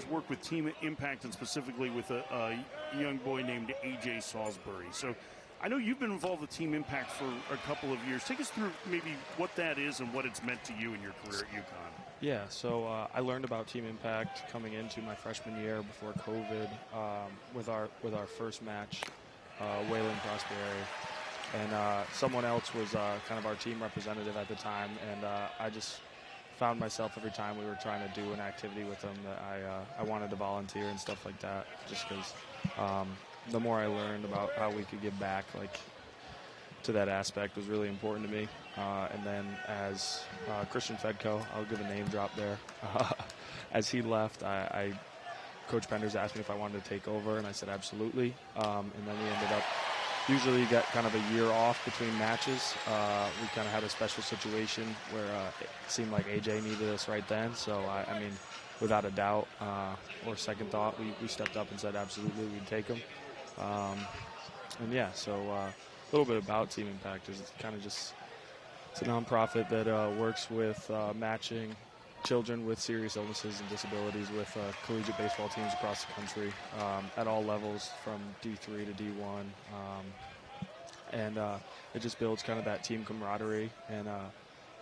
guys work with Team Impact and specifically with a young boy named AJ Salisbury. So I know you've been involved with Team Impact for a couple of years. Take us through maybe what that is and what it's meant to you in your career at UConn. Yeah, so I learned about Team Impact coming into my freshman year before COVID with our first match, Wayland Prosperi. And someone else was kind of our team representative at the time, and I just found myself every time we were trying to do an activity with them that I wanted to volunteer and stuff like that, just because the more I learned about how we could give back, like, to that aspect was really important to me. And then as Christian Fedko, I'll give a name drop there, as he left, Coach Penders asked me if I wanted to take over, and I said absolutely. And then we ended up, usually you get kind of a year off between matches. We kind of had a special situation where it seemed like AJ needed us right then. So, I mean, without a doubt or second thought, we stepped up and said absolutely we'd take him. And yeah, so a little bit about Team Impact is it's kind of just, it's a nonprofit that works with matching children with serious illnesses and disabilities with collegiate baseball teams across the country at all levels from D3 to D1. And it just builds kind of that team camaraderie and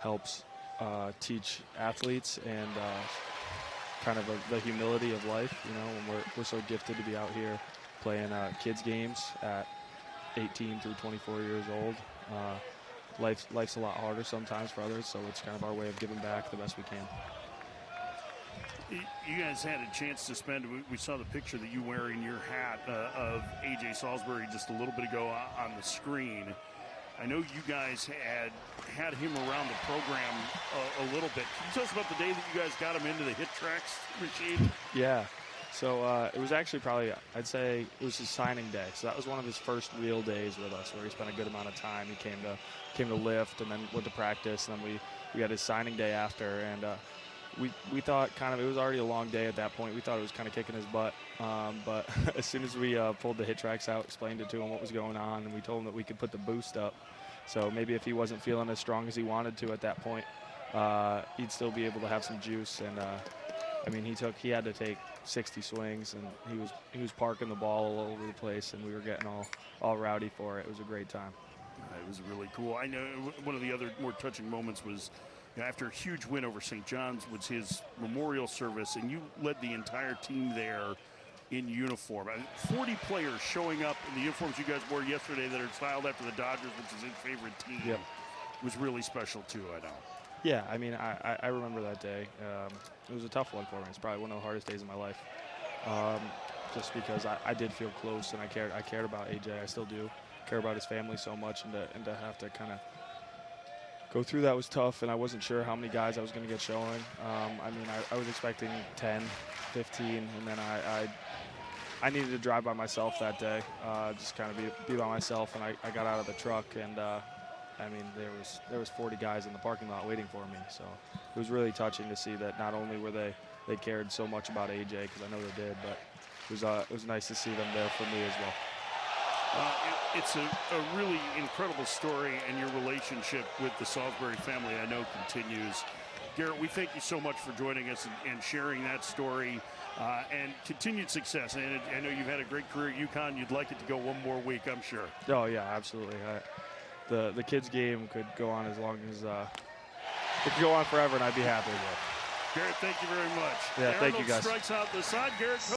helps teach athletes and kind of the humility of life, you know, when we're so gifted to be out here playing kids games at 18 through 24 years old. Life's a lot harder sometimes for others, so it's kind of our way of giving back the best we can. You guys had a chance to spend, we saw the picture that you wearing your hat of AJ Salisbury just a little bit ago on the screen. I know you guys had him around the program a little bit. Can you tell us about the day that you guys got him into the Hit Tracks machine? Yeah. So it was actually probably, I'd say it was his signing day. So that was one of his first real days with us where he spent a good amount of time. He came to lift and then went to practice, and then we had his signing day after. And we thought kind of, it was already a long day at that point. We thought it was kind of kicking his butt. But as soon as we pulled the Hit Tracks out, explained it to him what was going on, and we told him that we could put the boost up. So maybe if he wasn't feeling as strong as he wanted to at that point, he'd still be able to have some juice. And I mean, he had to take 60 swings, and he was parking the ball all over the place, and we were getting all rowdy for it. It was a great time. It was really cool. I know one of the other more touching moments was after a huge win over St. John's was his memorial service, and you led the entire team there in uniform. 40 players showing up in the uniforms you guys wore yesterday that are styled after the Dodgers, which is his favorite team. Yep. It was really special too, I know. Yeah, I mean, I remember that day. It was a tough one for me. It's probably one of the hardest days of my life, just because I did feel close and I cared about AJ. I still do care about his family so much, and to have to kind of go through that was tough, and I wasn't sure how many guys I was going to get showing. I mean, I was expecting 10, 15, and then I needed to drive by myself that day, just kind of be by myself, and I got out of the truck, and I mean, there was 40 guys in the parking lot waiting for me, so it was really touching to see that not only were they cared so much about AJ, because I know they did, but it was nice to see them there for me as well. It's a really incredible story, and your relationship with the Salisbury family, I know, continues. Garrett, we thank you so much for joining us and sharing that story, and continued success. And I know you've had a great career at UConn. You'd like it to go one more week, I'm sure. Oh, yeah, absolutely. The kids' game could go on as long as it could go on forever, and I'd be happy with it. Garrett, thank you very much. Yeah, thank you, guys. Strikes out the side. Garrett